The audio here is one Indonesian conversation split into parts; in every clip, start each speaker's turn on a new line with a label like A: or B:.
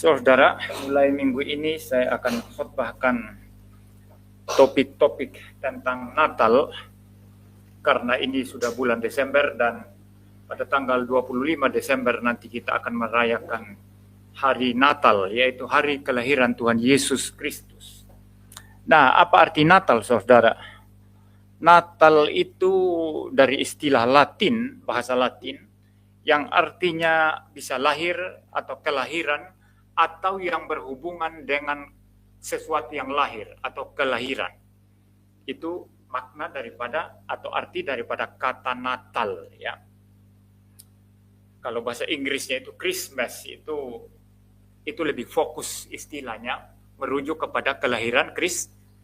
A: Saudara, mulai minggu ini saya akan khotbahkan topik-topik tentang Natal karena ini sudah bulan Desember dan pada tanggal 25 Desember nanti kita akan merayakan hari Natal, yaitu hari kelahiran Tuhan Yesus Kristus. Nah, apa arti Natal, saudara? Natal itu dari istilah Latin, bahasa Latin, yang artinya bisa lahir atau kelahiran, atau yang berhubungan dengan sesuatu yang lahir atau kelahiran. Itu makna daripada atau arti daripada kata Natal, ya. Kalau bahasa Inggrisnya itu Christmas, itu lebih fokus istilahnya merujuk kepada kelahiran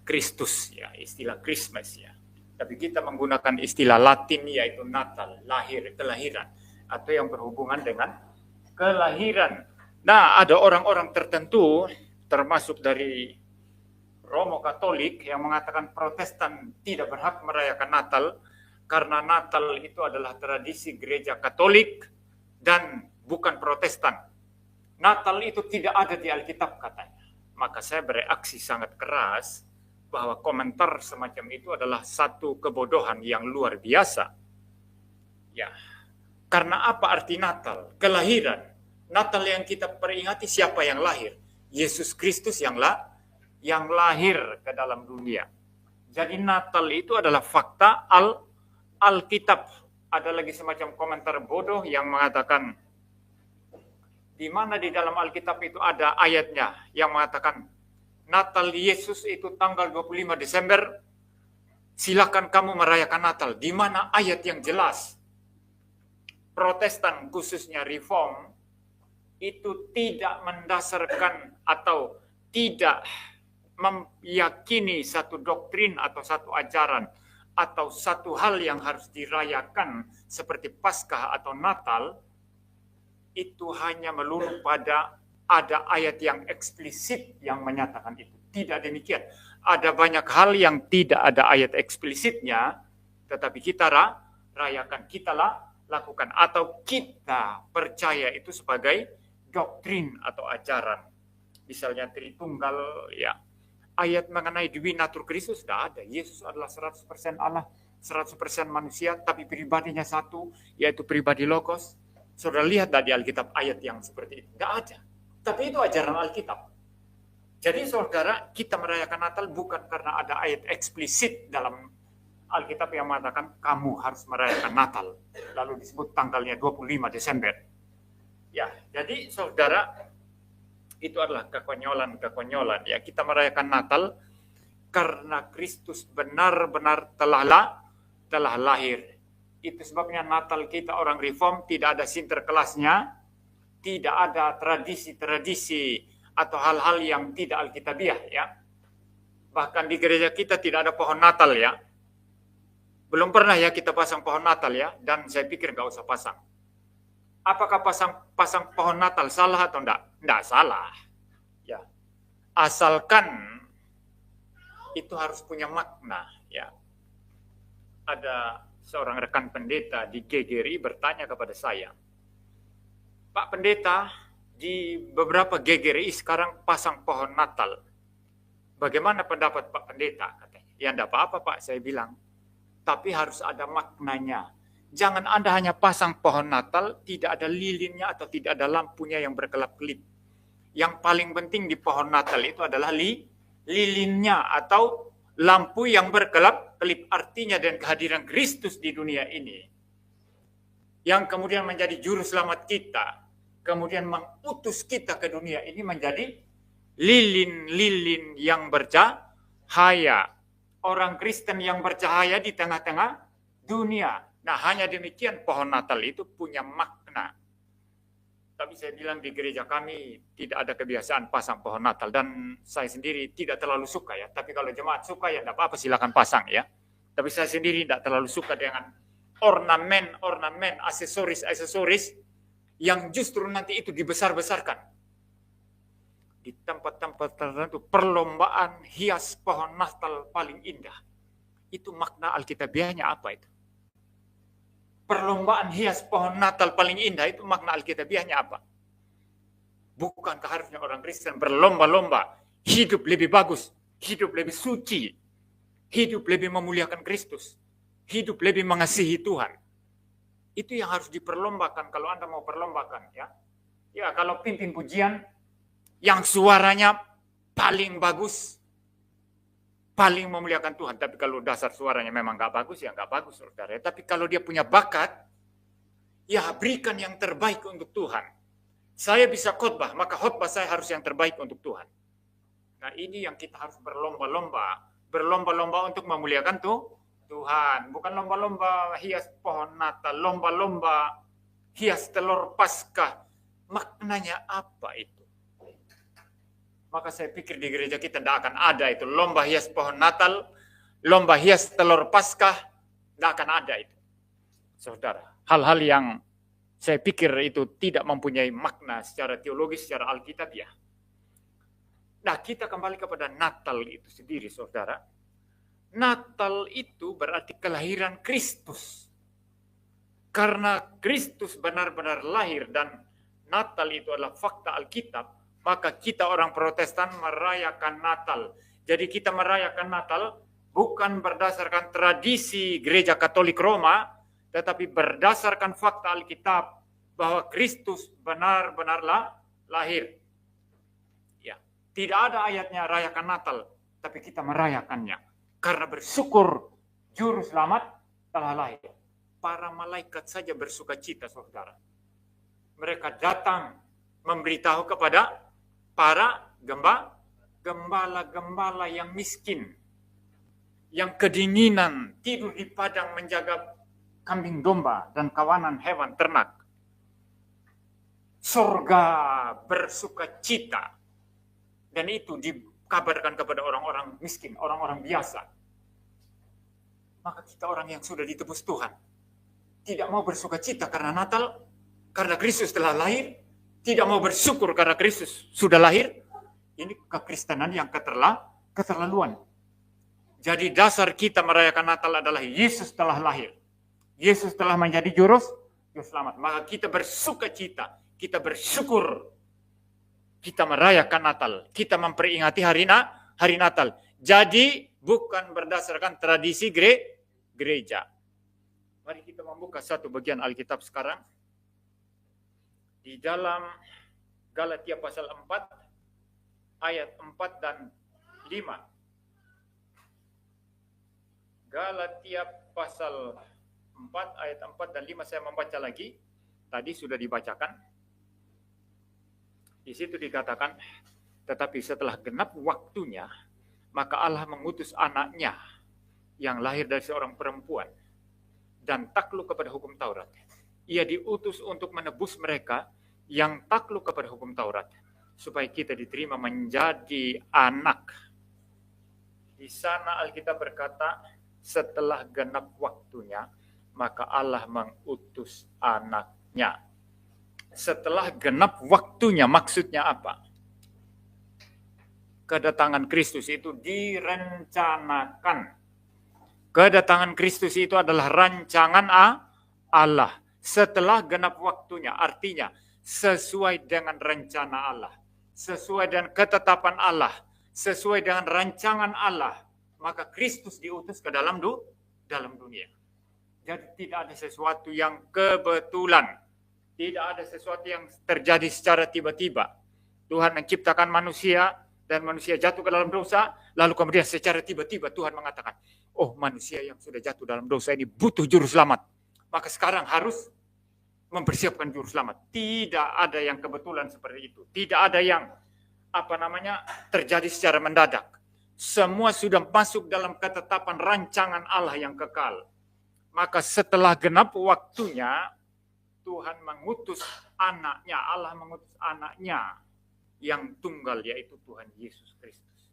A: Kristus, ya, istilah Christmas, ya. Tapi kita menggunakan istilah Latin yaitu Natal, lahir, kelahiran, atau yang berhubungan dengan kelahiran. Nah, ada orang-orang tertentu, termasuk dari Romo Katolik, yang mengatakan Protestan tidak berhak merayakan Natal, karena Natal itu adalah tradisi gereja Katolik dan bukan Protestan. Natal itu tidak ada di Alkitab, katanya. Maka saya bereaksi sangat keras bahwa komentar semacam itu adalah satu kebodohan yang luar biasa. Ya, karena apa arti Natal? Kelahiran. Natal yang kita peringati siapa yang lahir? Yesus Kristus yang lahir ke dalam dunia. Jadi Natal itu adalah fakta Alkitab. Ada lagi semacam komentar bodoh yang mengatakan di mana di dalam Alkitab itu ada ayatnya yang mengatakan Natal Yesus itu tanggal 25 Desember, silakan kamu merayakan Natal. Di mana ayat yang jelas? Protestan khususnya Reform itu tidak mendasarkan atau tidak meyakini satu doktrin atau satu ajaran atau satu hal yang harus dirayakan seperti Paskah atau Natal, itu hanya melulu pada ada ayat yang eksplisit yang menyatakan itu. Tidak demikian. Ada banyak hal yang tidak ada ayat eksplisitnya, tetapi kita rayakan, kita lakukan, atau kita percaya itu sebagai doktrin atau ajaran. Misalnya Tritunggal, ya. Ayat mengenai Dewi Natur Kristus tidak ada. Yesus adalah 100% Allah, 100% manusia, tapi pribadinya satu, yaitu pribadi Logos. Saudara lihat di Alkitab ayat yang seperti itu. Tidak ada. Tapi itu ajaran Alkitab. Jadi saudara, kita merayakan Natal bukan karena ada ayat eksplisit dalam Alkitab yang mengatakan kamu harus merayakan Natal. Lalu disebut tanggalnya 25 Desember. Ya, jadi saudara, itu adalah kekonyolan. Ya, kita merayakan Natal karena Kristus benar-benar telah lahir. Itu sebabnya Natal kita orang Reform tidak ada sinterklasnya, tidak ada tradisi-tradisi atau hal-hal yang tidak alkitabiah, ya. Bahkan di gereja kita tidak ada pohon Natal, ya. Belum pernah ya kita pasang pohon Natal, ya, dan saya pikir nggak usah pasang. Apakah pasang pohon Natal salah atau enggak? Enggak salah. Ya. Asalkan itu harus punya makna, ya. Ada seorang rekan pendeta di GGRI bertanya kepada saya, Pak Pendeta, di beberapa GGRI sekarang pasang pohon Natal. Bagaimana pendapat Pak Pendeta? Katanya. Ya enggak apa-apa Pak, saya bilang. Tapi harus ada maknanya. Jangan Anda hanya pasang pohon Natal, tidak ada lilinnya atau tidak ada lampunya yang berkelap-kelip. Yang paling penting di pohon Natal itu adalah lilinnya atau lampu yang berkelap-kelip, artinya dan kehadiran Kristus di dunia ini. Yang kemudian menjadi juru selamat kita, kemudian mengutus kita ke dunia ini menjadi lilin-lilin yang bercahaya. Orang Kristen yang bercahaya di tengah-tengah dunia. Nah, hanya demikian pohon Natal itu punya makna. Tapi saya bilang di gereja kami tidak ada kebiasaan pasang pohon Natal. Dan saya sendiri tidak terlalu suka, ya. Tapi kalau jemaat suka, ya tidak apa-apa, silakan pasang, ya. Tapi saya sendiri tidak terlalu suka dengan ornamen, aksesoris yang justru nanti itu dibesar-besarkan. Di tempat-tempat tertentu perlombaan hias pohon Natal paling indah. Itu makna alkitabiahnya apa itu? Perlombaan hias pohon Natal paling indah itu makna alkitabiahnya apa? Bukankah harusnya orang Kristen berlomba-lomba hidup lebih bagus, hidup lebih suci, hidup lebih memuliakan Kristus, hidup lebih mengasihi Tuhan? Itu yang harus diperlombakan kalau Anda mau perlombakan, ya. Ya, kalau pimpin pujian yang suaranya paling bagus, paling memuliakan Tuhan. Tapi kalau dasar suaranya memang nggak bagus, ya nggak bagus, saudara. Tapi kalau dia punya bakat, ya berikan yang terbaik untuk Tuhan. Saya bisa khotbah, maka khotbah saya harus yang terbaik untuk Tuhan. Nah, ini yang kita harus berlomba-lomba untuk memuliakan Tuhan. Bukan lomba-lomba hias pohon Natal, lomba-lomba hias telur Paskah. Maknanya apa itu? Maka saya pikir di gereja kita tidak akan ada itu. Lomba hias pohon Natal, lomba hias telur Paskah, tidak akan ada itu. Saudara, hal-hal yang saya pikir itu tidak mempunyai makna secara teologis, secara alkitabiah. Nah, kita kembali kepada Natal itu sendiri, saudara. Natal itu berarti kelahiran Kristus. Karena Kristus benar-benar lahir dan Natal itu adalah fakta Alkitab, maka kita orang Protestan merayakan Natal. Jadi kita merayakan Natal bukan berdasarkan tradisi Gereja Katolik Roma, tetapi berdasarkan fakta Alkitab bahwa Kristus benar-benar lahir. Ya, tidak ada ayatnya rayakan Natal, tapi kita merayakannya karena bersyukur Juru Selamat telah lahir. Para malaikat saja bersuka cita, saudara. Mereka datang memberitahu kepada para gembala-gembala yang miskin, yang kedinginan, tidur di padang menjaga kambing domba dan kawanan hewan ternak. Surga bersuka cita. Dan itu dikabarkan kepada orang-orang miskin, orang-orang biasa. Maka kita orang yang sudah ditebus Tuhan tidak mau bersuka cita karena Natal, karena Kristus telah lahir, tidak mau bersyukur karena Kristus sudah lahir. Ini kekristenan yang keterlaluan. Jadi dasar kita merayakan Natal adalah Yesus telah lahir. Yesus telah menjadi juru selamat. Maka kita bersuka cita, kita bersyukur, kita merayakan Natal, kita memperingati hari Natal. Jadi bukan berdasarkan tradisi gereja. Mari kita membuka satu bagian Alkitab sekarang. Di dalam Galatia pasal 4, ayat 4 dan 5. Galatia pasal 4, ayat 4 dan 5 saya membaca lagi. Tadi sudah dibacakan. Di situ dikatakan, tetapi setelah genap waktunya, maka Allah mengutus anaknya yang lahir dari seorang perempuan dan takluk kepada hukum Taurat. Ia diutus untuk menebus mereka yang takluk kepada hukum Taurat, supaya kita diterima menjadi anak. Di sana Alkitab berkata, setelah genap waktunya, maka Allah mengutus anaknya. Setelah genap waktunya, maksudnya apa? Kedatangan Kristus itu direncanakan. Kedatangan Kristus itu adalah rancangan Allah. Setelah genap waktunya, artinya sesuai dengan rencana Allah, sesuai dengan ketetapan Allah, sesuai dengan rancangan Allah, maka Kristus diutus ke dalam dunia. Jadi tidak ada sesuatu yang kebetulan, tidak ada sesuatu yang terjadi secara tiba-tiba. Tuhan menciptakan manusia dan manusia jatuh ke dalam dosa, lalu kemudian secara tiba-tiba Tuhan mengatakan, oh, manusia yang sudah jatuh dalam dosa ini butuh juru selamat, maka sekarang harus mempersiapkan juru selamat. Tidak ada yang kebetulan seperti itu. Tidak ada yang terjadi secara mendadak. Semua sudah masuk dalam ketetapan rancangan Allah yang kekal. Maka setelah genap waktunya, Tuhan mengutus anaknya, Allah mengutus anaknya yang tunggal, yaitu Tuhan Yesus Kristus.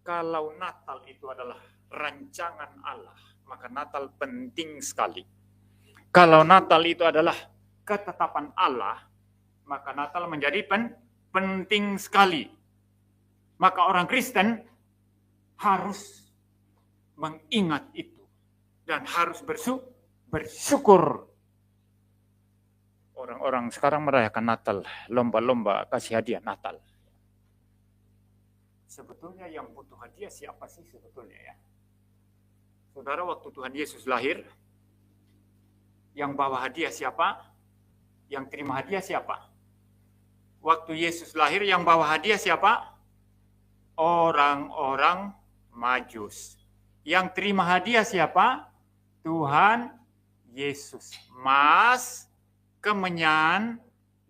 A: Kalau Natal itu adalah rancangan Allah, maka Natal penting sekali. Kalau Natal itu adalah ketetapan Allah, maka Natal menjadi penting sekali. Maka orang Kristen harus mengingat itu dan harus bersyukur. Orang-orang sekarang merayakan Natal, lomba-lomba kasih hadiah Natal. Sebetulnya yang butuh hadiah siapa sih sebetulnya ya? Saudara, waktu Tuhan Yesus lahir, yang bawa hadiah siapa? Yang terima hadiah siapa? Waktu Yesus lahir, yang bawa hadiah siapa? Orang-orang Majus. Yang terima hadiah siapa? Tuhan Yesus. Mas, kemenyan,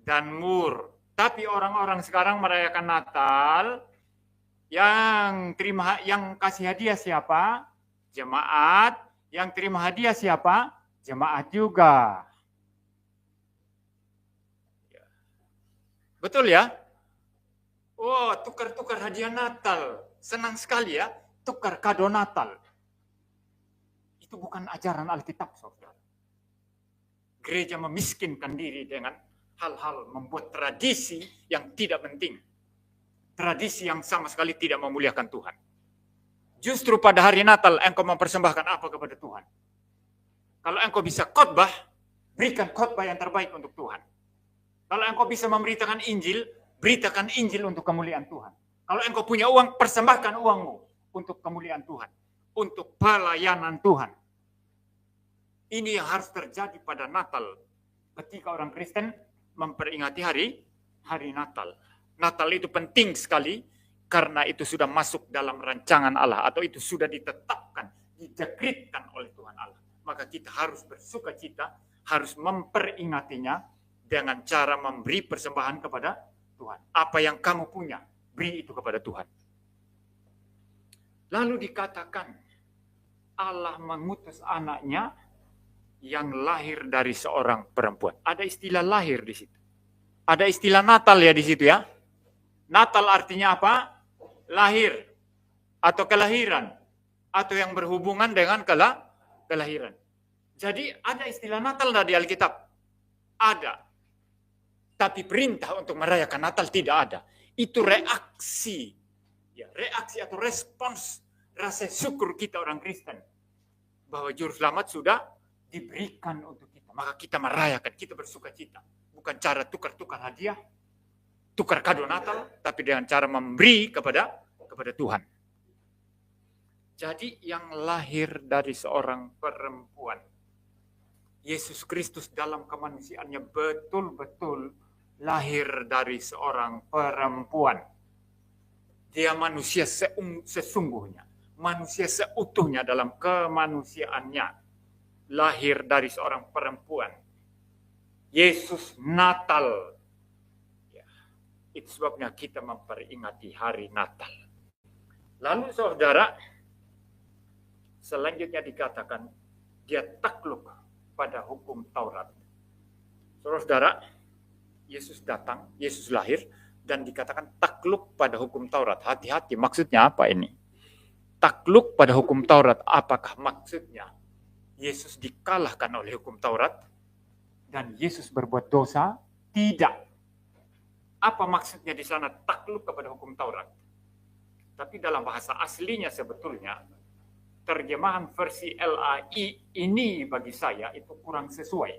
A: dan mur. Tapi orang-orang sekarang merayakan Natal, yang kasih hadiah siapa? Jemaat. Yang terima hadiah siapa? Jemaat juga. Betul ya? Oh, tukar-tukar hadiah Natal. Senang sekali ya, tukar kado Natal. Itu bukan ajaran Alkitab, saudara. Gereja memiskinkan diri dengan hal-hal membuat tradisi yang tidak penting. Tradisi yang sama sekali tidak memuliakan Tuhan. Justru pada hari Natal engkau mempersembahkan apa kepada Tuhan? Kalau engkau bisa khotbah, berikan khotbah yang terbaik untuk Tuhan. Kalau engkau bisa memberitakan Injil, beritakan Injil untuk kemuliaan Tuhan. Kalau engkau punya uang, persembahkan uangmu untuk kemuliaan Tuhan, untuk pelayanan Tuhan. Ini yang harus terjadi pada Natal. Ketika orang Kristen memperingati hari Natal. Natal itu penting sekali karena itu sudah masuk dalam rancangan Allah atau itu sudah ditetapkan, didekretkan oleh Tuhan Allah. Maka kita harus bersuka cita, harus memperingatinya dengan cara memberi persembahan kepada Tuhan. Apa yang kamu punya, beri itu kepada Tuhan. Lalu dikatakan Allah mengutus anaknya yang lahir dari seorang perempuan. Ada istilah lahir di situ. Ada istilah Natal ya di situ ya. Natal artinya apa? Lahir atau kelahiran atau yang berhubungan dengan kelahiran. Jadi ada istilah Natal di Alkitab. Ada. Tapi perintah untuk merayakan Natal tidak ada. Itu reaksi. Ya, reaksi atau respons rasa syukur kita orang Kristen bahwa juru selamat sudah diberikan untuk kita. Maka kita merayakan, kita bersuka cita. Bukan cara tukar-tukar hadiah, tukar kado Natal, tapi dengan cara memberi kepada Tuhan. Jadi yang lahir dari seorang perempuan, Yesus Kristus dalam kemanusiaannya betul-betul lahir dari seorang perempuan. Dia manusia sesungguhnya, manusia seutuhnya dalam kemanusiaannya. Lahir dari seorang perempuan. Yesus Natal. Ya, itu sebabnya kita memperingati hari Natal. Lalu saudara, selanjutnya dikatakan dia takluk pada hukum Taurat. Saudara, Yesus datang, Yesus lahir, dan dikatakan takluk pada hukum Taurat. Hati-hati, maksudnya apa ini? Takluk pada hukum Taurat, apakah maksudnya Yesus dikalahkan oleh hukum Taurat dan Yesus berbuat dosa? Tidak. Apa maksudnya di sana takluk kepada hukum Taurat? Tapi dalam bahasa aslinya sebetulnya terjemahan versi LAI ini bagi saya itu kurang sesuai.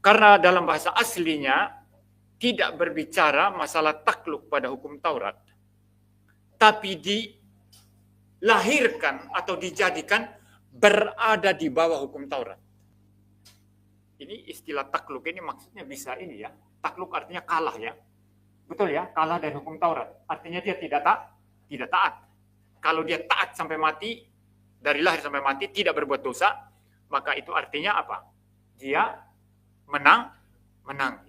A: Karena dalam bahasa aslinya tidak berbicara masalah takluk pada hukum Taurat. Tapi dilahirkan atau dijadikan berada di bawah hukum Taurat. Ini istilah takluk ini maksudnya bisa ini ya. Takluk artinya kalah ya. Betul ya, kalah dari hukum Taurat. Artinya dia tidak taat. Kalau dia taat sampai mati, dari lahir sampai mati, tidak berbuat dosa, maka itu artinya apa? Dia menang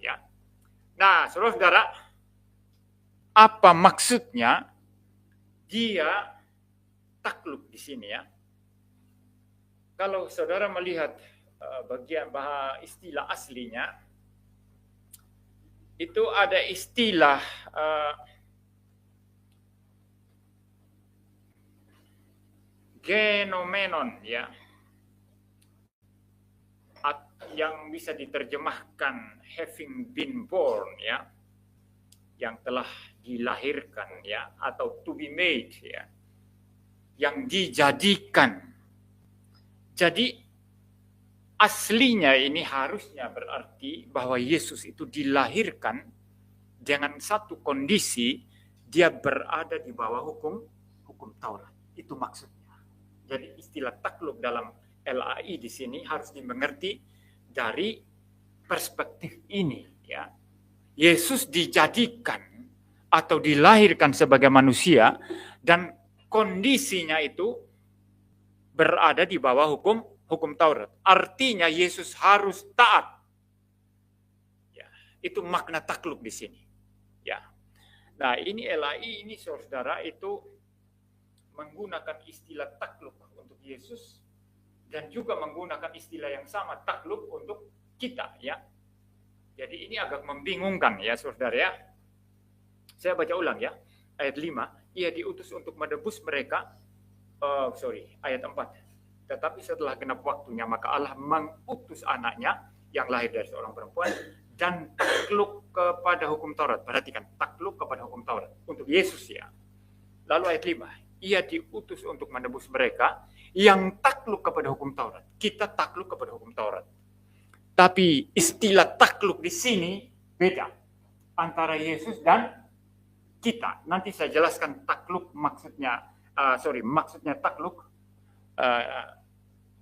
A: ya. Nah, saudara-saudara, apa maksudnya dia takluk di sini ya? Kalau saudara melihat bagian bahasa istilah aslinya, itu ada istilah genomenon ya, yang bisa diterjemahkan having been born ya, yang telah dilahirkan ya, atau to be made ya, yang dijadikan. Jadi aslinya ini harusnya berarti bahwa Yesus itu dilahirkan dengan satu kondisi dia berada di bawah hukum Taurat. Itu maksudnya. Jadi istilah takluk dalam LAI di sini harus dimengerti dari perspektif ini, ya. Yesus dijadikan atau dilahirkan sebagai manusia dan kondisinya itu berada di bawah hukum Taurat. Artinya Yesus harus taat. Ya, itu makna takluk di sini. Ya. Nah, ini LAI ini saudara itu menggunakan istilah takluk untuk Yesus dan juga menggunakan istilah yang sama takluk untuk kita, ya. Jadi ini agak membingungkan ya saudara ya. Saya baca ulang ya. Ayat 5, ia diutus untuk menebus mereka. Ayat 4. Tetapi setelah genap waktunya maka Allah mengutus anaknya yang lahir dari seorang perempuan dan takluk kepada hukum Taurat. Perhatikan, takluk kepada hukum Taurat untuk Yesus ya. Lalu ayat 5, ia diutus untuk menebus mereka yang takluk kepada hukum Taurat. Kita takluk kepada hukum Taurat. Tapi istilah takluk di sini beda antara Yesus dan kita. Nanti saya jelaskan takluk maksudnya takluk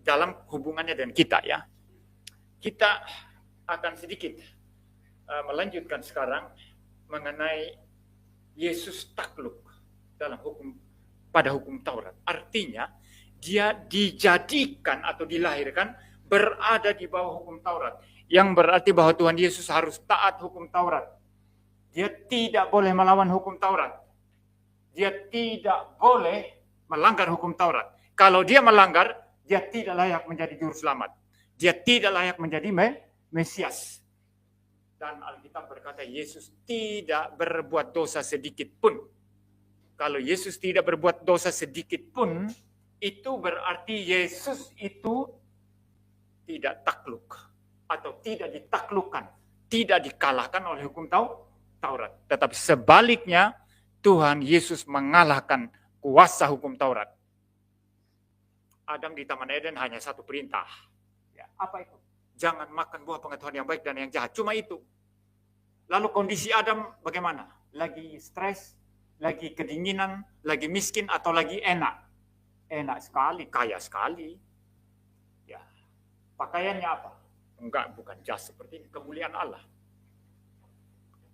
A: dalam hubungannya dengan kita ya. Kita akan sedikit melanjutkan sekarang mengenai Yesus takluk dalam pada hukum Taurat. Artinya dia dijadikan atau dilahirkan berada di bawah hukum Taurat. Yang berarti bahwa Tuhan Yesus harus taat hukum Taurat. Dia tidak boleh melawan hukum Taurat. Dia tidak boleh melanggar hukum Taurat. Kalau dia melanggar, dia tidak layak menjadi juru selamat. Dia tidak layak menjadi Mesias. Dan Alkitab berkata Yesus tidak berbuat dosa sedikit pun. Kalau Yesus tidak berbuat dosa sedikit pun, itu berarti Yesus itu tidak takluk atau tidak ditaklukkan, tidak dikalahkan oleh hukum Taurat. Tetapi sebaliknya Tuhan Yesus mengalahkan kuasa hukum Taurat. Adam di Taman Eden hanya satu perintah. Ya, apa itu? Jangan makan buah pengetahuan yang baik dan yang jahat. Cuma itu. Lalu kondisi Adam bagaimana? Lagi stres, lagi kedinginan, lagi miskin atau lagi enak? Enak sekali, kaya sekali. Ya. Pakaiannya apa? Enggak, bukan jas seperti ini, kemuliaan Allah.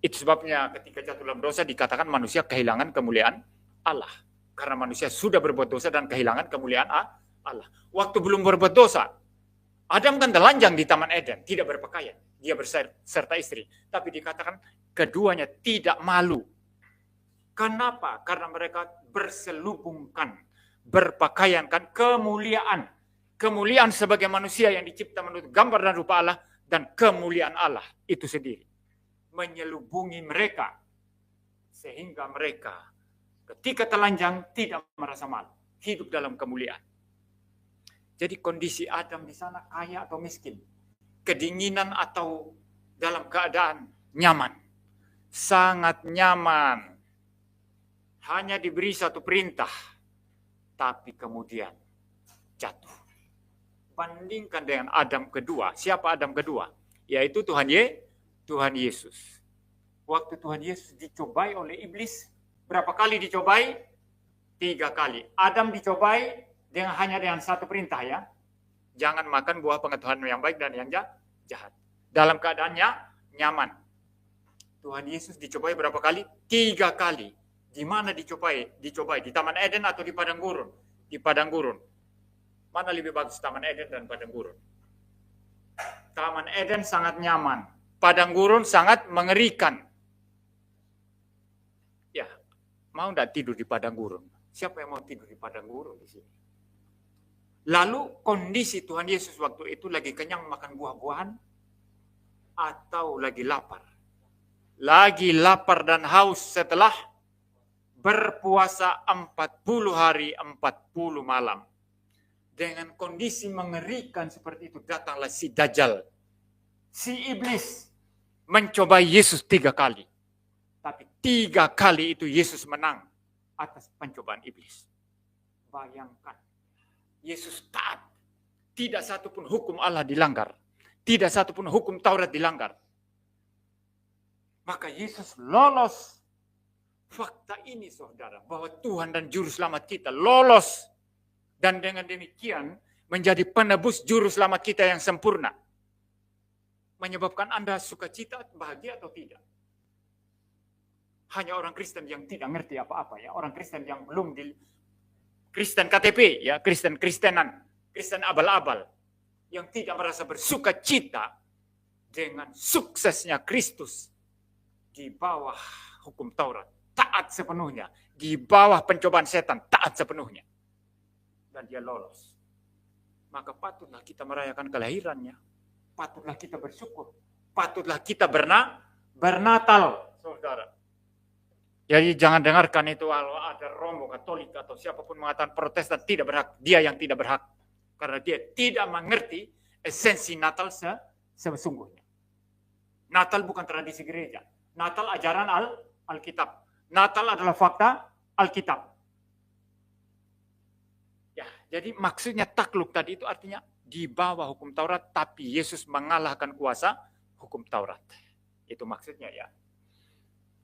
A: Itu sebabnya ketika jatuh dalam dosa dikatakan manusia kehilangan kemuliaan Allah. Karena manusia sudah berbuat dosa dan kehilangan kemuliaan Allah. Waktu belum berbuat dosa, Adam kan telanjang di Taman Eden, tidak berpakaian. Dia berserta istri. Tapi dikatakan keduanya tidak malu. Kenapa? Karena mereka berselubungkan, berpakaiankan kemuliaan. Kemuliaan sebagai manusia yang dicipta menurut gambar dan rupa Allah dan kemuliaan Allah itu sendiri menyelubungi mereka sehingga mereka ketika telanjang tidak merasa malu, hidup dalam kemuliaan. Jadi kondisi Adam di sana kaya atau miskin, kedinginan atau dalam keadaan nyaman, sangat nyaman, hanya diberi satu perintah, tapi kemudian jatuh. Bandingkan dengan Adam kedua. Siapa Adam kedua? Yaitu Tuhan Yesus. Waktu Tuhan Yesus dicobai oleh iblis, berapa kali dicobai? 3 kali. Adam dicobai hanya dengan satu perintah ya. Jangan makan buah pengetahuan yang baik dan yang jahat. Dalam keadaannya nyaman. Tuhan Yesus dicobai berapa kali? 3 kali. Di mana dicobai? Dicobai di Taman Eden atau di padang gurun? Di padang gurun. Mana lebih bagus, Taman Eden dan padang gurun? Taman Eden sangat nyaman, padang gurun sangat mengerikan. Ya, mau enggak tidur di padang gurun? Siapa yang mau tidur di padang gurun di sini? Lalu kondisi Tuhan Yesus waktu itu lagi kenyang makan buah-buahan atau lagi lapar? Lagi lapar dan haus setelah berpuasa 40 hari 40 malam. Dengan kondisi mengerikan seperti itu datanglah si Dajjal. Si iblis mencobai Yesus 3 kali. Tapi 3 kali itu Yesus menang atas pencobaan iblis. Bayangkan, Yesus taat. Tidak satu pun hukum Allah dilanggar. Tidak satu pun hukum Taurat dilanggar. Maka Yesus lolos fakta ini, saudara, bahwa Tuhan dan Juru Selamat kita lolos. Dan dengan demikian menjadi penebus Juru Selamat kita yang sempurna. Menyebabkan Anda sukacita, bahagia atau tidak. Hanya orang Kristen yang tidak ngerti apa-apa, ya. Orang Kristen yang belum di Kristen KTP, ya, Kristen-Kristenan, Kristen abal-abal, yang tidak merasa bersukacita dengan suksesnya Kristus di bawah hukum Taurat, taat sepenuhnya, di bawah pencobaan setan, taat sepenuhnya. Dan dia lolos. Maka patutlah kita merayakan kelahirannya, patutlah kita bersyukur, patutlah kita bernatal, saudara. Jadi jangan dengarkan itu kalau ada Romo, Katolik atau siapapun mengatakan Protestan tidak berhak, dia yang tidak berhak. Karena dia tidak mengerti esensi Natal sesungguhnya. Natal bukan tradisi gereja. Natal ajaran Alkitab. Natal adalah fakta Alkitab. Ya, jadi maksudnya takluk tadi itu artinya di bawah hukum Taurat, tapi Yesus mengalahkan kuasa hukum Taurat. Itu maksudnya, ya.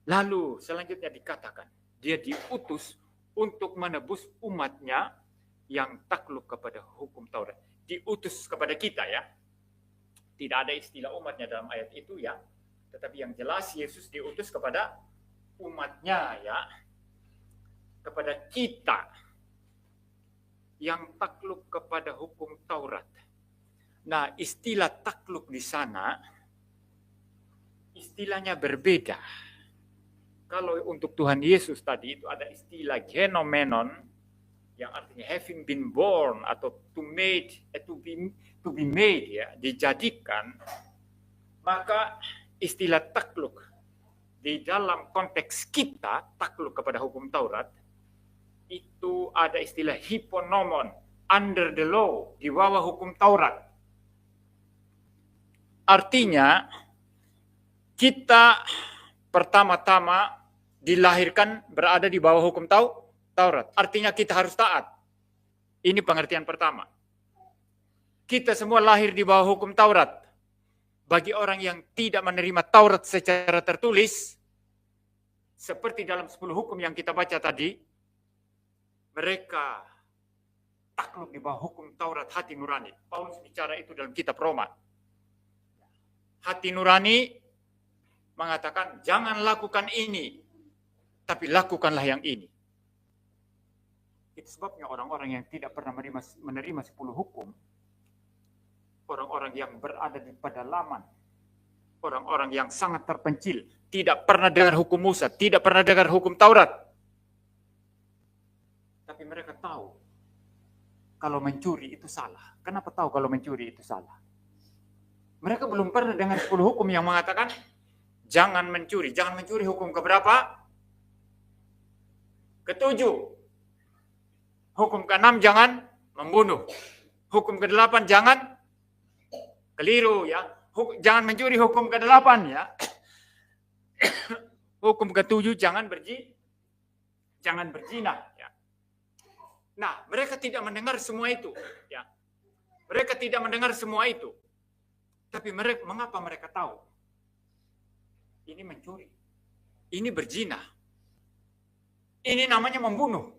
A: Lalu selanjutnya dikatakan, dia diutus untuk menebus umatnya yang takluk kepada hukum Taurat. Diutus kepada kita, ya. Tidak ada istilah umatnya dalam ayat itu, ya. Tetapi yang jelas Yesus diutus kepada umatnya, ya. Kepada kita yang takluk kepada hukum Taurat. Nah, istilah takluk di sana istilahnya berbeda. Kalau untuk Tuhan Yesus tadi itu ada istilah genomenon yang artinya having been born atau to be made, ya, dijadikan. Maka istilah takluk di dalam konteks kita takluk kepada hukum Taurat itu ada istilah hyponomon, under the law, di bawah hukum Taurat. Artinya kita pertama-tama dilahirkan berada di bawah hukum Taurat. Artinya kita harus taat. Ini pengertian pertama. Kita semua lahir di bawah hukum Taurat. Bagi orang yang tidak menerima Taurat secara tertulis, seperti dalam 10 hukum yang kita baca tadi, mereka takluk di bawah hukum Taurat hati nurani. Paulus bicara itu dalam kitab Roma. Hati nurani mengatakan, jangan lakukan ini, tapi lakukanlah yang ini. Itu sebabnya orang-orang yang tidak pernah menerima 10 hukum, orang-orang yang berada di pedalaman, orang-orang yang sangat terpencil, tidak pernah dengar hukum Musa, tidak pernah dengar hukum Taurat. Tapi mereka tahu kalau mencuri itu salah. Kenapa tahu kalau mencuri itu salah? Mereka belum pernah dengar 10 hukum yang mengatakan jangan mencuri. Jangan mencuri hukum keberapa? Ke-7. Hukum ke-6 jangan membunuh. Hukum ke-8 jangan keliru, ya. Jangan mencuri hukum ke-8, ya. Hukum ke-7 jangan berzina, ya. Nah, mereka tidak mendengar semua itu, ya. Mereka tidak mendengar semua itu. Tapi mengapa mereka tahu? Ini mencuri. Ini berzina. Ini namanya membunuh.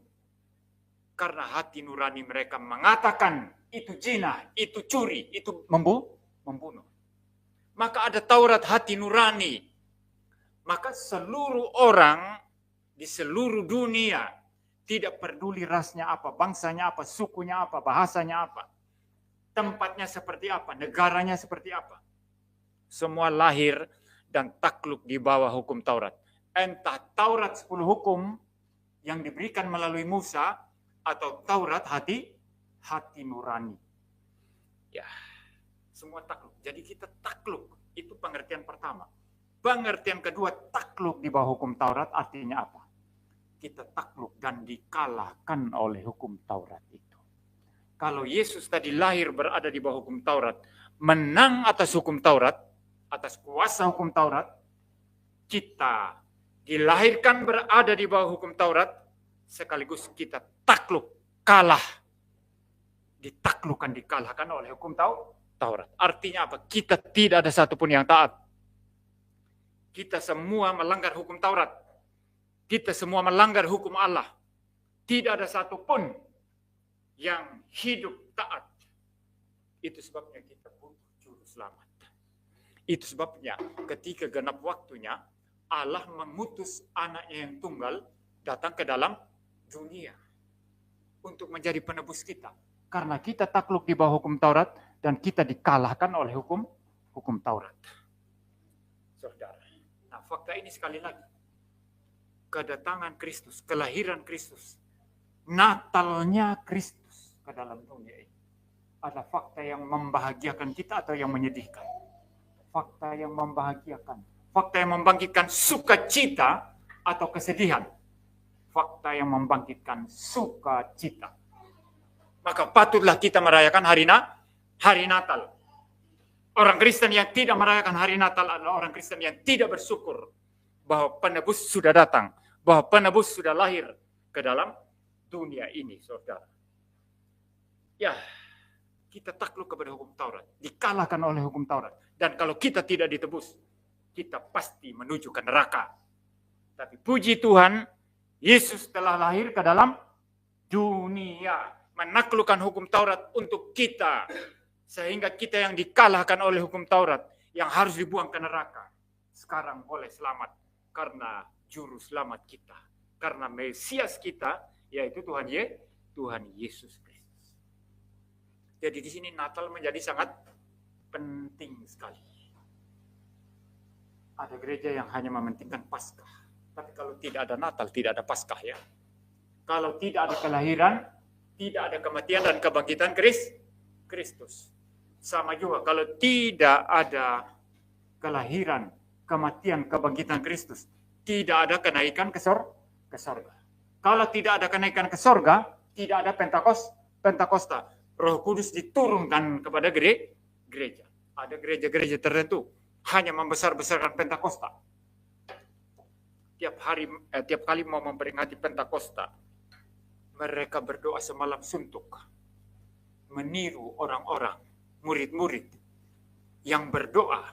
A: Karena hati nurani mereka mengatakan itu zina, itu curi, itu membunuh. Maka ada Taurat hati nurani. Maka seluruh orang di seluruh dunia, tidak peduli rasnya apa, bangsanya apa, sukunya apa, bahasanya apa, tempatnya seperti apa, negaranya seperti apa. Semua lahir dan takluk di bawah hukum Taurat. Entah Taurat 10 hukum yang diberikan melalui Musa, atau Taurat hati nurani. Ya, semua takluk. Jadi kita takluk, itu pengertian pertama. Pengertian kedua, takluk di bawah hukum Taurat artinya apa? Kita takluk dan dikalahkan oleh hukum Taurat itu. Kalau Yesus tadi lahir berada di bawah hukum Taurat, menang atas hukum Taurat, atas kuasa hukum Taurat, kita dilahirkan berada di bawah hukum Taurat, sekaligus kita takluk, kalah ditaklukkan, dikalahkan oleh hukum Taurat. Artinya apa? Kita tidak ada satupun yang taat. Kita semua melanggar hukum Taurat. Kita semua melanggar hukum Allah. Tidak ada satupun yang hidup taat. Itu sebabnya kita butuh juru selamat. Itu sebabnya ketika genap waktunya, Allah mengutus anaknya yang tunggal datang ke dalam dunia untuk menjadi penebus kita. Karena kita takluk di bawah hukum Taurat dan kita dikalahkan oleh hukum Taurat. Saudara, nah fakta ini sekali lagi, kedatangan Kristus, kelahiran Kristus, Natalnya Kristus ke dalam dunia ini adalah fakta yang membahagiakan kita atau yang menyedihkan. Fakta yang membahagiakan, fakta yang membangkitkan sukacita atau kesedihan. Fakta yang membangkitkan sukacita. Maka patutlah kita merayakan hari Natal. Orang Kristen yang tidak merayakan hari Natal adalah orang Kristen yang tidak bersyukur bahwa penebus sudah datang, bahwa penebus sudah lahir ke dalam dunia ini, saudara. Ya, kita takluk kepada hukum Taurat, dikalahkan oleh hukum Taurat. Dan kalau kita tidak ditebus, kita pasti menuju ke neraka. Tapi puji Tuhan, Yesus telah lahir ke dalam dunia, menaklukkan hukum Taurat untuk kita, sehingga kita yang dikalahkan oleh hukum Taurat, yang harus dibuang ke neraka, sekarang boleh selamat karena juru selamat kita, karena Mesias kita, yaitu Tuhan Yesus Kristus. Jadi di sini Natal menjadi sangat penting sekali. Ada gereja yang hanya mementingkan Paskah, tapi kalau tidak ada Natal, tidak ada Paskah ya. Kalau tidak ada kelahiran, tidak ada kematian dan kebangkitan Kristus. Sama juga kalau tidak ada kelahiran, kematian, kebangkitan Kristus, tidak ada kenaikan ke sorga. Kalau tidak ada kenaikan ke sorga, tidak ada Pentakosta. Roh Kudus diturunkan kepada gereja. Ada gereja-gereja tertentu hanya membesar-besarkan Pentakosta. Tiap kali mau memperingati Pentakosta, mereka berdoa semalam suntuk, meniru orang-orang, murid-murid yang berdoa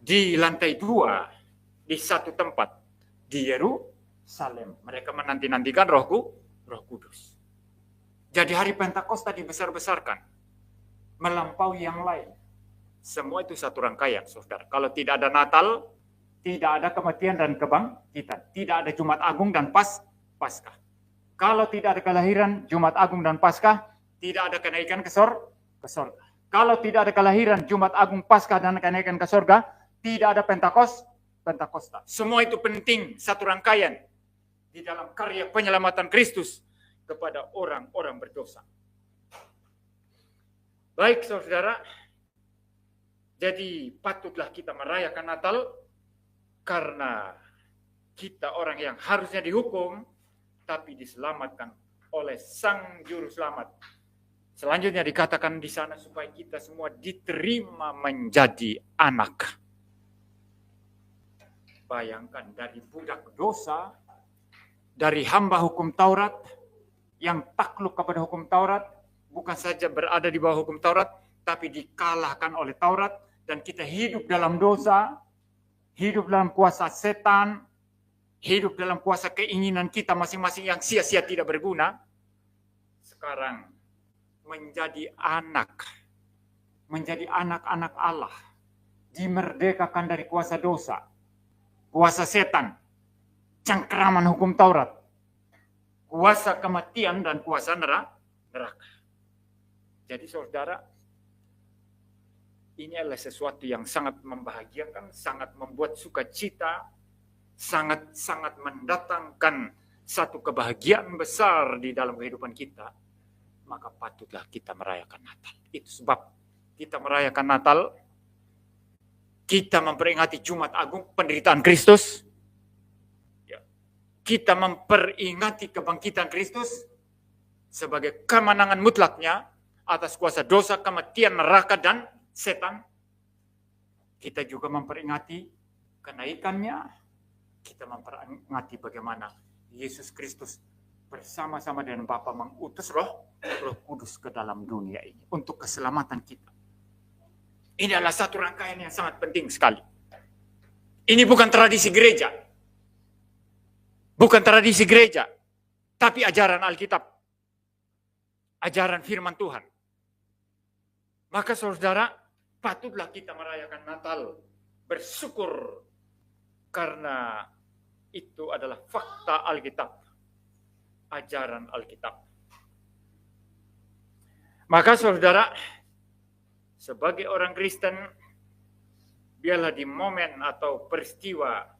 A: di lantai 2 di satu tempat di Yerusalem. Mereka menanti-nantikan Roh Kudus. Jadi hari Pentakosta dibesar-besarkan, melampaui yang lain. Semua itu satu rangkaian, saudara. Kalau tidak ada Natal, tidak ada kematian dan kebangkitan. Tidak ada Jumat Agung dan Paskah. Kalau tidak ada kelahiran, Jumat Agung dan Paskah, tidak ada kenaikan ke sorga. Kalau tidak ada kelahiran, Jumat Agung, Paskah, dan kenaikan ke sorga, tidak ada Pentakosta. Semua itu penting, satu rangkaian di dalam karya penyelamatan Kristus kepada orang-orang berdosa. Baik, saudara. Jadi patutlah kita merayakan Natal karena kita orang yang harusnya dihukum, tapi diselamatkan oleh Sang Juru Selamat. Selanjutnya dikatakan di sana supaya kita semua diterima menjadi anak. Bayangkan dari budak dosa, dari hamba hukum Taurat, yang takluk kepada hukum Taurat, bukan saja berada di bawah hukum Taurat, tapi dikalahkan oleh Taurat, dan kita hidup dalam dosa, hidup dalam kuasa setan, hidup dalam kuasa keinginan kita masing-masing yang sia-sia tidak berguna. Sekarang menjadi anak-anak Allah, dimerdekakan dari kuasa dosa, kuasa setan, cengkeraman hukum Taurat, kuasa kematian dan kuasa neraka. Jadi saudara, ini adalah sesuatu yang sangat membahagiakan, sangat membuat sukacita, sangat mendatangkan satu kebahagiaan besar di dalam kehidupan kita. Maka patutlah kita merayakan Natal. Itu sebab kita merayakan Natal, kita memperingati Jumat Agung, penderitaan Kristus, kita memperingati kebangkitan Kristus sebagai kemenangan mutlaknya atas kuasa dosa, kematian, neraka, dan setan. Kita juga memperingati kenaikannya. Kita memperingati bagaimana Yesus Kristus bersama-sama dengan Bapa mengutus Roh Kudus ke dalam dunia ini untuk keselamatan kita. Ini adalah satu rangkaian yang sangat penting sekali. Ini bukan tradisi gereja. Bukan tradisi gereja, tapi ajaran Alkitab. Ajaran firman Tuhan. Maka saudara, patutlah kita merayakan Natal, bersyukur karena itu adalah fakta Alkitab, ajaran Alkitab. Maka saudara, sebagai orang Kristen, biarlah di momen atau peristiwa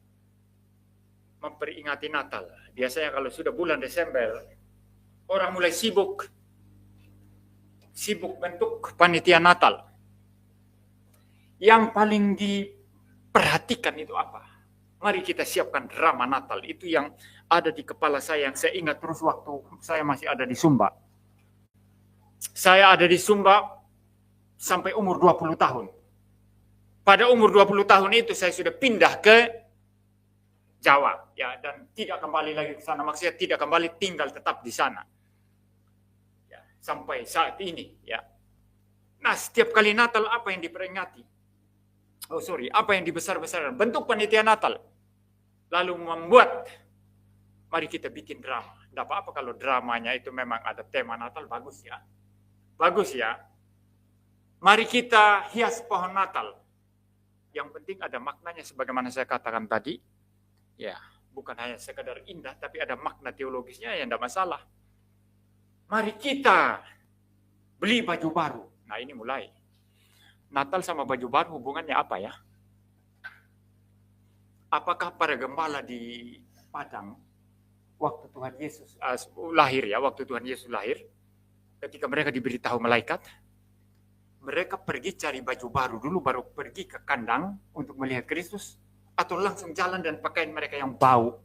A: memperingati Natal. Biasanya kalau sudah bulan Desember, orang mulai sibuk bentuk panitia Natal. Yang paling diperhatikan itu apa? Mari kita siapkan drama Natal. Itu yang ada di kepala saya, yang saya ingat terus waktu saya masih ada di Sumba. Saya ada di Sumba sampai umur 20 tahun. Pada umur 20 tahun itu saya sudah pindah ke Jawa, ya, dan tidak kembali lagi ke sana. Maksudnya tidak kembali, tinggal tetap di sana. Ya, sampai saat ini, ya. Nah, setiap kali Natal apa yang diperingati? Apa yang dibesar-besarkan? Bentuk panitia Natal. Lalu membuat, mari kita bikin drama. Tidak apa-apa kalau dramanya itu memang ada tema Natal, bagus ya. Bagus ya. Mari kita hias pohon Natal. Yang penting ada maknanya sebagaimana saya katakan tadi. Ya, bukan hanya sekadar indah, tapi ada makna teologisnya yang tidak masalah. Mari kita beli baju baru. Nah, ini mulai. Natal sama baju baru hubungannya apa ya? Apakah para gembala di Padang waktu Tuhan Yesus lahir ya, waktu Tuhan Yesus lahir, ketika mereka diberitahu malaikat, mereka pergi cari baju baru dulu, baru pergi ke kandang untuk melihat Kristus, atau langsung jalan dan pakaian mereka yang bau,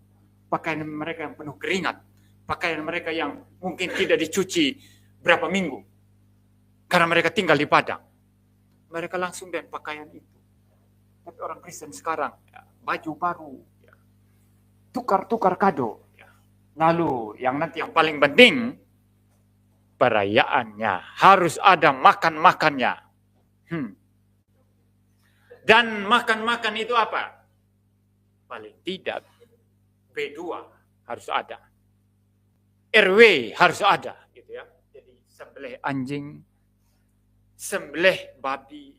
A: pakaian mereka yang penuh keringat, pakaian mereka yang mungkin tidak dicuci berapa minggu, karena mereka tinggal di Padang. Mereka langsung dan pakaian itu. Tapi orang Kristen sekarang, ya, baju baru, ya, tukar-tukar kado. Ya. Lalu yang nanti yang paling penting, perayaannya harus ada makan-makannya. Dan makan-makan itu apa? Paling tidak B2 harus ada. RW harus ada, gitu ya. Jadi sembelih anjing, sembelih babi.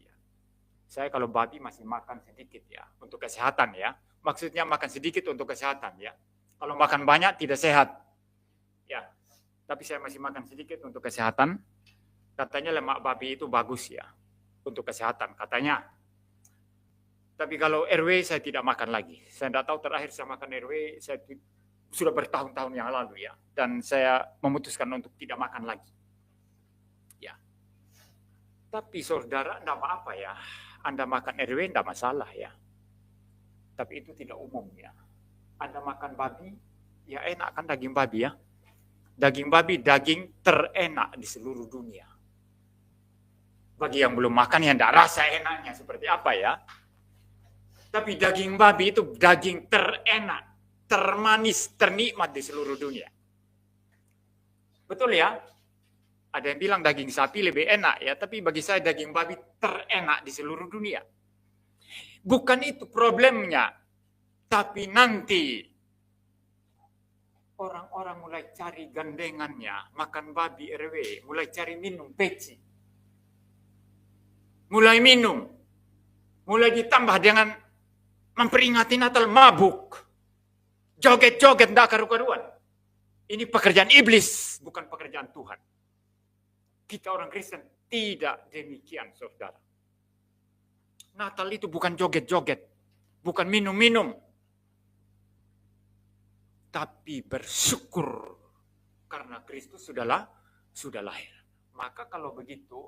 A: Saya kalau babi masih makan sedikit ya, untuk kesehatan ya. Maksudnya makan sedikit untuk kesehatan ya. Kalau makan banyak tidak sehat. Ya. Tapi saya masih makan sedikit untuk kesehatan. Katanya lemak babi itu bagus ya, untuk kesehatan katanya. Tapi kalau RW saya tidak makan lagi. Saya tidak tahu terakhir saya makan RW, saya sudah bertahun-tahun yang lalu ya. Dan saya memutuskan untuk tidak makan lagi. Ya. Tapi saudara, tidak apa-apa ya. Anda makan RW tidak masalah ya. Tapi itu tidak umum ya. Anda makan babi, ya enak kan daging babi ya. Daging babi, daging terenak di seluruh dunia. Bagi yang belum makan, yang tidak rasa enaknya seperti apa ya. Tapi daging babi itu daging terenak, termanis, ternikmat di seluruh dunia. Betul ya? Ada yang bilang daging sapi lebih enak ya, tapi bagi saya daging babi terenak di seluruh dunia. Bukan itu problemnya, tapi nanti orang-orang mulai cari gandengannya, makan babi RW, mulai cari minum peci. Mulai minum, mulai ditambah dengan memperingati Natal mabuk, joget-joget tidak karu-karuan. Ini pekerjaan iblis, bukan pekerjaan Tuhan. Kita orang Kristen tidak demikian, saudara. Natal itu bukan joget-joget, bukan minum-minum, tapi bersyukur karena Kristus sudah lahir. Maka kalau begitu,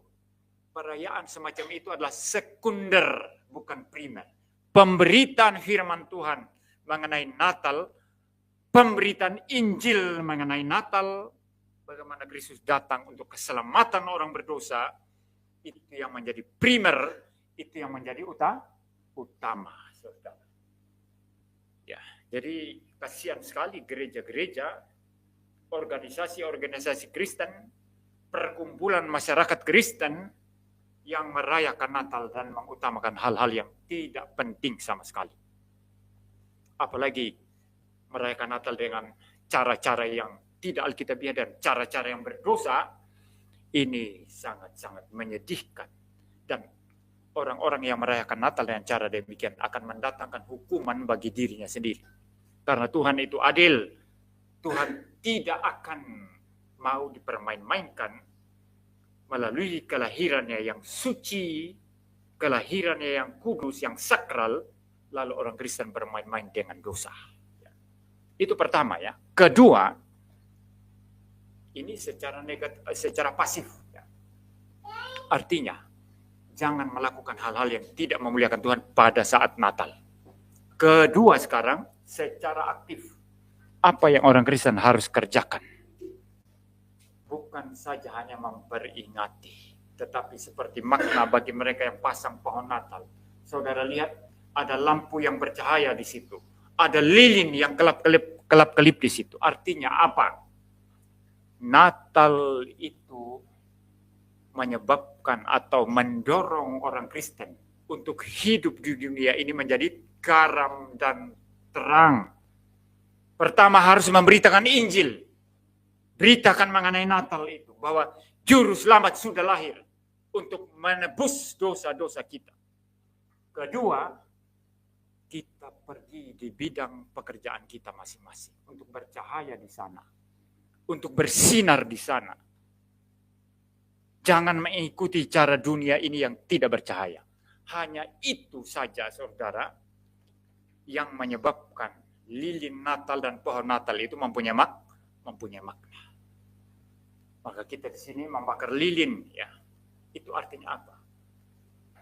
A: perayaan semacam itu adalah sekunder, bukan primer. Pemberitaan firman Tuhan mengenai Natal, pemberitaan Injil mengenai Natal, bagaimana Kristus datang untuk keselamatan orang berdosa, itu yang menjadi primer, itu yang menjadi utama, saudara. Ya, jadi kasihan sekali gereja-gereja, organisasi-organisasi Kristen, perkumpulan masyarakat Kristen yang merayakan Natal dan mengutamakan hal-hal yang tidak penting sama sekali. Apalagi merayakan Natal dengan cara-cara yang tidak alkitabiah dan cara-cara yang berdosa, ini sangat-sangat menyedihkan. Dan orang-orang yang merayakan Natal dengan cara demikian akan mendatangkan hukuman bagi dirinya sendiri. Karena Tuhan itu adil. Tuhan tidak akan mau dipermain-mainkan melalui kelahirannya yang suci, kelahirannya yang kudus, yang sakral, lalu orang Kristen bermain-main dengan dosa. Itu pertama ya. Kedua, ini secara negatif, secara pasif. Ya. Artinya, jangan melakukan hal-hal yang tidak memuliakan Tuhan pada saat Natal. Kedua sekarang, secara aktif. Apa yang orang Kristen harus kerjakan? Bukan saja hanya memperingati, tetapi seperti makna bagi mereka yang pasang pohon Natal. Saudara lihat, ada lampu yang bercahaya di situ. Ada lilin yang kelap-kelip di situ. Artinya apa? Natal itu menyebabkan atau mendorong orang Kristen untuk hidup di dunia ini menjadi garam dan terang. Pertama harus memberitakan Injil. Beritakan mengenai Natal itu, bahwa Juru Selamat sudah lahir untuk menebus dosa-dosa kita. Kedua, kita pergi di bidang pekerjaan kita masing-masing untuk bercahaya di sana, untuk bersinar di sana. Jangan mengikuti cara dunia ini yang tidak bercahaya. Hanya itu saja, saudara, yang menyebabkan lilin Natal dan pohon Natal itu mempunyai makna. Maka kita di sini membakar lilin, ya. Itu artinya apa?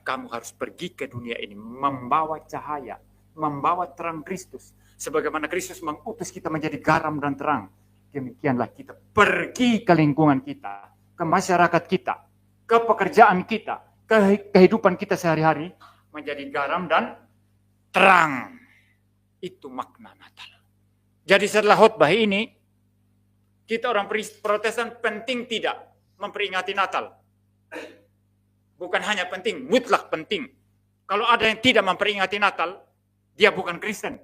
A: Kamu harus pergi ke dunia ini membawa cahaya, membawa terang Kristus. Sebagaimana Kristus mengutus kita menjadi garam dan terang, demikianlah kita pergi ke lingkungan kita, ke masyarakat kita, ke pekerjaan kita, ke kehidupan kita sehari-hari, menjadi garam dan terang. Itu makna Natal. Jadi setelah khotbah ini, kita orang Protestan penting tidak memperingati Natal. Bukan hanya penting, mutlak penting. Kalau ada yang tidak memperingati Natal, dia bukan Kristen.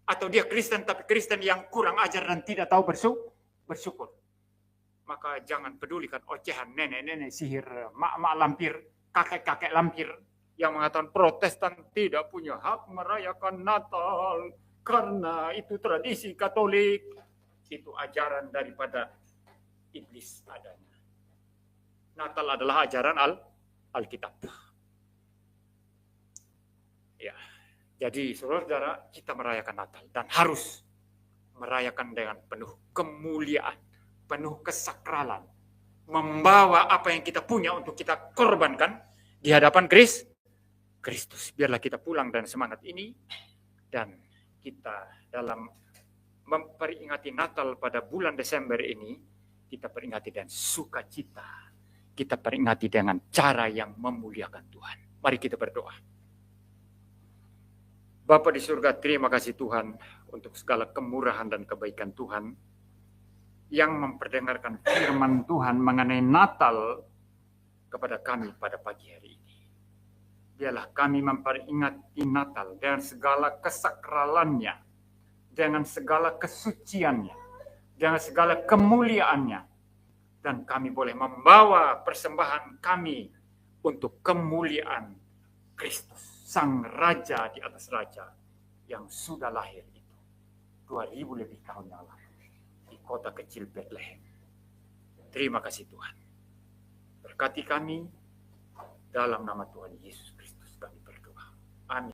A: Atau dia Kristen tapi Kristen yang kurang ajar dan tidak tahu bersyukur. Maka jangan pedulikan ocehan nenek-nenek sihir, mak-mak lampir, kakek-kakek lampir yang mengatakan Protestan tidak punya hak merayakan Natal karena itu tradisi Katolik. Itu ajaran daripada iblis adanya. Natal adalah ajaran Alkitab. Ya, jadi saudara, kita merayakan Natal dan harus merayakan dengan penuh kemuliaan, penuh kesakralan, membawa apa yang kita punya untuk kita korbankan di hadapan Kristus. Biarlah kita pulang dan semangat ini, dan kita dalam memperingati Natal pada bulan Desember ini, kita peringati dengan sukacita. Kita peringati dengan cara yang memuliakan Tuhan. Mari kita berdoa. Bapa di surga, terima kasih Tuhan untuk segala kemurahan dan kebaikan Tuhan yang memperdengarkan firman Tuhan mengenai Natal kepada kami pada pagi hari ini. Biarlah kami memperingati Natal dengan segala kesakralannya, dengan segala kesuciannya, dengan segala kemuliaannya, dan kami boleh membawa persembahan kami untuk kemuliaan Kristus, Sang Raja di atas Raja yang sudah lahir itu 2000 lebih tahun yang lalu di kota kecil Bethlehem. Terima kasih Tuhan. Berkati kami dalam nama Tuhan Yesus Kristus kami berdoa. Amin.